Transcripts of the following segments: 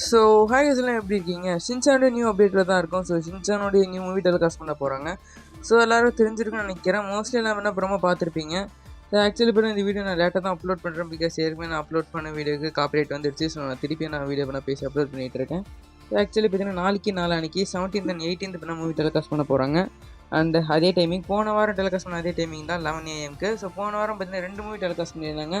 So hi எல்லாம் எப்படி இருக்கீங்க? ஷின்சானோட நியூ அப்டேட்டில் தான் இருக்கும். ஸோ ஷின்சானோடைய நியூ மூவி டெலிகாஸ்ட் பண்ண போகிறாங்க. ஸோ எல்லோரும் தெரிஞ்சிருக்குன்னு நினைக்கிறேன். மோஸ்ட்லி எல்லாம் என்ன ப்ரோமோ பார்த்துருப்பீங்க. ஸோ ஆக்சுவலி இப்போ இந்த வீடியோ நான் லேட்டாக தான் அப்லோட் பண்ணுறேன். பிகாஸ் ஏற்கனவே நான் அப்லோட் பண்ண வீடியோக்கு காப்பிரைட் வந்துருச்சு. ஸோ நான் திருப்பி வீடியோ பண்ண பேசி அப்லோட் பண்ணிகிட்டு இருக்கேன். ஸோ ஆக்சுவலி பார்த்தீங்கன்னா நாளைக்கு 17th and 18th பண்ண மூவி டெலிகாஸ்ட் பண்ண போகிறாங்க. அண்ட் அதே டைமிங் போன வாரம் டெலிகாஸ்ட் பண்ண அதே டைமிங் தான் 11 AM. ஸோ போன வாரம் பார்த்தீங்கன்னா 2 மூவி டெலிகாஸ்ட் பண்ணியிருந்தாங்க.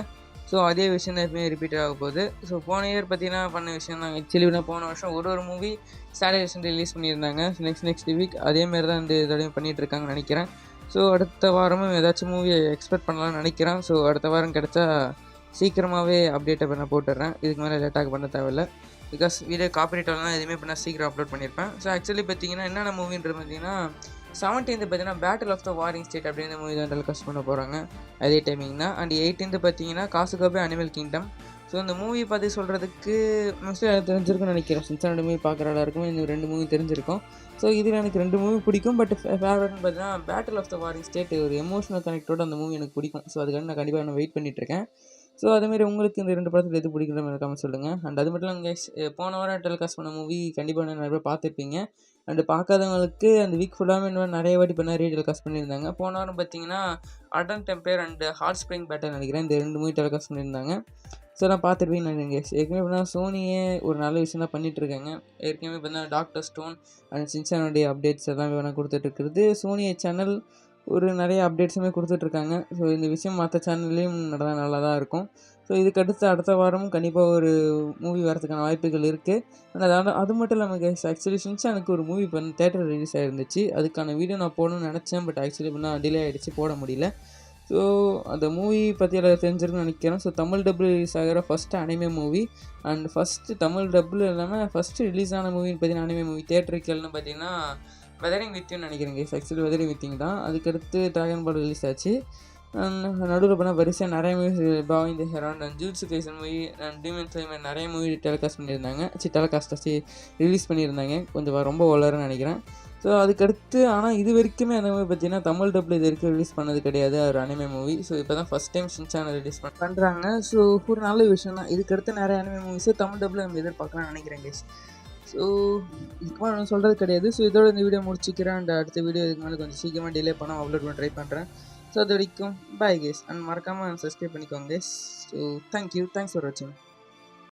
ஸோ அதே விஷயம் தான் எப்பவுமே ரிப்பீட் ஆக போகுது. ஸோ போன இயர் பார்த்தீங்கன்னா பண்ண விஷயம் தான். ஆக்சுவலி போன வருஷம் ஒரு மூவி சாட்டர்டே ரிலீஸ் பண்ணியிருந்தாங்க. நெக்ஸ்ட் வீக் அதேமாரி தான் இந்த தடவையும் பண்ணிகிட்ருக்காங்கன்னு நினைக்கிறேன். ஸோ அடுத்த வாரமும் ஏதாச்சும் மூவியை எக்ஸ்பெக்ட் பண்ணலாம்னு நினைக்கிறேன். ஸோ அடுத்த வாரம் கிடச்சா சீக்கிரமாகவே அப்டேட்டை பண்ண போட்டுடுறேன். இதுக்கு மேலே லேட்டாக பண்ண தேவையில்லை. பிகாஸ் வீடியோ காப்பிரைட்டெல்லாம் எதுவுமே பண்ணால் சீக்கிரம் அப்லோட் பண்ணியிருப்பேன். ஸோ ஆக்சுவலி பார்த்தீங்கன்னா என்னென்ன மூவின்றது பார்த்தீங்கன்னா 17th பார்த்தீங்கன்னா battle of the warring state அப்படின்ற மூவி தான் டெலிகாஸ்ட் பண்ண போகிறாங்க. அதே டைமிங் தான். அண்ட் 18th பார்த்தீங்கன்னா காசுகோபே அனிமல் கிங்டம். ஸோ இந்த மூவி பற்றி சொல்கிறதுக்கு மோஸ்ட்லி எனக்கு தெரிஞ்சிருக்குன்னு நினைக்கிறேன். சின்சானோட மூவி பார்க்குற எல்லாருக்குமே இந்த 2 மூவி தெரிஞ்சிருக்கும். ஸோ இதில் எனக்கு 2 மூவி பிடிக்கும். பட் ஃபேவரட்னு பார்த்தீங்கன்னா battle of the warring state ஒரு எமோஷனல் கனெக்டோட அந்த மூவி எனக்கு பிடிக்கும். ஸோ அதுக்காக நான் கண்டிப்பாக வெயிட் பண்ணிட்டுருக்கேன். ஸோ அதேமாரி உங்களுக்கு இந்த 2 படத்தில் எது பிடிக்கிற மாதிரி கமெண்ட் சொல்லுங்கள். அண்ட் அது மட்டும் இல்லாமல் போன வாரம் டெலிகாஸ்ட் பண்ண மூவி கண்டிப்பாக நிறைய பேர் பார்த்துருப்பீங்க. அண்டு பார்க்காதவங்களுக்கு அந்த வீக் ஃபுல்லாகவே நிறைய வாட்டி இப்போ நிறைய டெலிகாஸ்ட் பண்ணியிருந்தாங்க. போன வாரம் பார்த்தீங்கன்னா அர்டன் டெம்பேர் அண்டு ஹார்ட் ஸ்ப்ரிங் பேட்டர் நினைக்கிறேன். இந்த 2 மூவி டெலிகாஸ்ட் பண்ணியிருந்தாங்க. ஸோ நான் பார்த்துருப்பீங்கன்னு நினைக்கிறேன். ஏற்கனவே பார்த்தீங்கன்னா சோனியே ஒரு நல்ல விஷயம் தான் பண்ணிகிட்ருக்காங்க. ஏற்கனவே பார்த்தீங்கன்னா டாக்டர் ஸ்டோன் அண்ட் சின்சானுடைய அப்டேட்ஸ் எல்லாமே வேணால் கொடுத்துட்ருக்குறது. சோனியை சேனல் ஒரு நிறைய அப்டேட்ஸுமே கொடுத்துட்ருக்காங்க. ஸோ இந்த விஷயம் மற்ற சேனல்லையும் நடந்தால் நல்லா தான் இருக்கும். ஸோ இதுக்கு அடுத்த வாரமும் கண்டிப்பாக ஒரு மூவி வரதுக்கான வாய்ப்புகள் இருக்குது. ஆனால் அது மட்டும் இல்லாமல் ஆக்சுவலி ஷின்சானுக்கு ஒரு மூவி இப்போ தேட்டர் ரிலீஸ் ஆகிருந்துச்சு. அதுக்கான வீடியோ நான் போடணும்னு நினச்சேன். பட் ஆக்சுவலி இப்போ டிலே ஆகிடுச்சு, போட முடியல. ஸோ அந்த மூவி பற்றி எல்லாம் தெரிஞ்சிருக்குன்னு நினைக்கிறேன். ஸோ தமிழ் டபுள் ரிலீஸ் ஆகிற first anime movie and first Tamil double இல்லாமல் ஃபஸ்ட்டு ரிலீஸ் ஆன மூவின்னு பார்த்தீங்கன்னா அனிமே மூவி தேட்டருக்கல்னு பார்த்தீங்கன்னா வெதரிங் வித்யூன்னு நினைக்கிறேன் கைஸ். ஆக்சுவலி வெதரிங் வித்திங் தான். அதுக்கடுத்து ட்ராகன் பால் ரிலீஸ் ஆச்சு. நடுவில் போனால் வரிசையாக நிறைய மூவி பாய் இந்த ஹெராண்ட் and Jujutsu Kaisen movie and demon மாதிரி நிறைய மூவி டெலிகாஸ்ட் பண்ணியிருந்தாங்க. ரிலீஸ் பண்ணியிருந்தாங்க. கொஞ்சம் ரொம்ப வளருன்னு நினைக்கிறேன். ஸோ அதுக்கடுத்து ஆனால் இது வரைக்குமே அந்த மூவி பார்த்தீங்கன்னா தமிழ் டப்பில் இது வரைக்கும் ரிலீஸ் பண்ணது கிடையாது ஒரு அனிமே மூவி. ஸோ இப்போ தான் ஃபஸ்ட் டைம் ஷின்சானை ரிலீஸ் பண்ணுறாங்க. ஸோ ஒரு நல்ல விஷயம் தான். இதுக்கடுத்து நிறைய அனிமே மூவிஸு தமிழ் டப்பில் நம்ம எதிர்பார்க்கலாம்னு நினைக்கிறேன் கைஸ். ஸோ இதுக்கு நான் சொல்கிறது கிடையாது. ஸோ இதோட இந்த வீடியோ முடிச்சிக்கிறேன். அண்ட் அடுத்த வீடியோ இதுக்கு மேலே கொஞ்சம் சீக்கிரமாக டிலே பண்ணால் அப்லோட் பண்ண ட்ரை பண்ணுறேன். ஸோ அது வரைக்கும் பாய் கேஸ். அண்ட் மறக்காமல் சப்ஸ்கிரைப் பண்ணிக்கோங்க கேஸ். ஸோ தேங்க்ஸ் ஃபார் வாட்சிங்.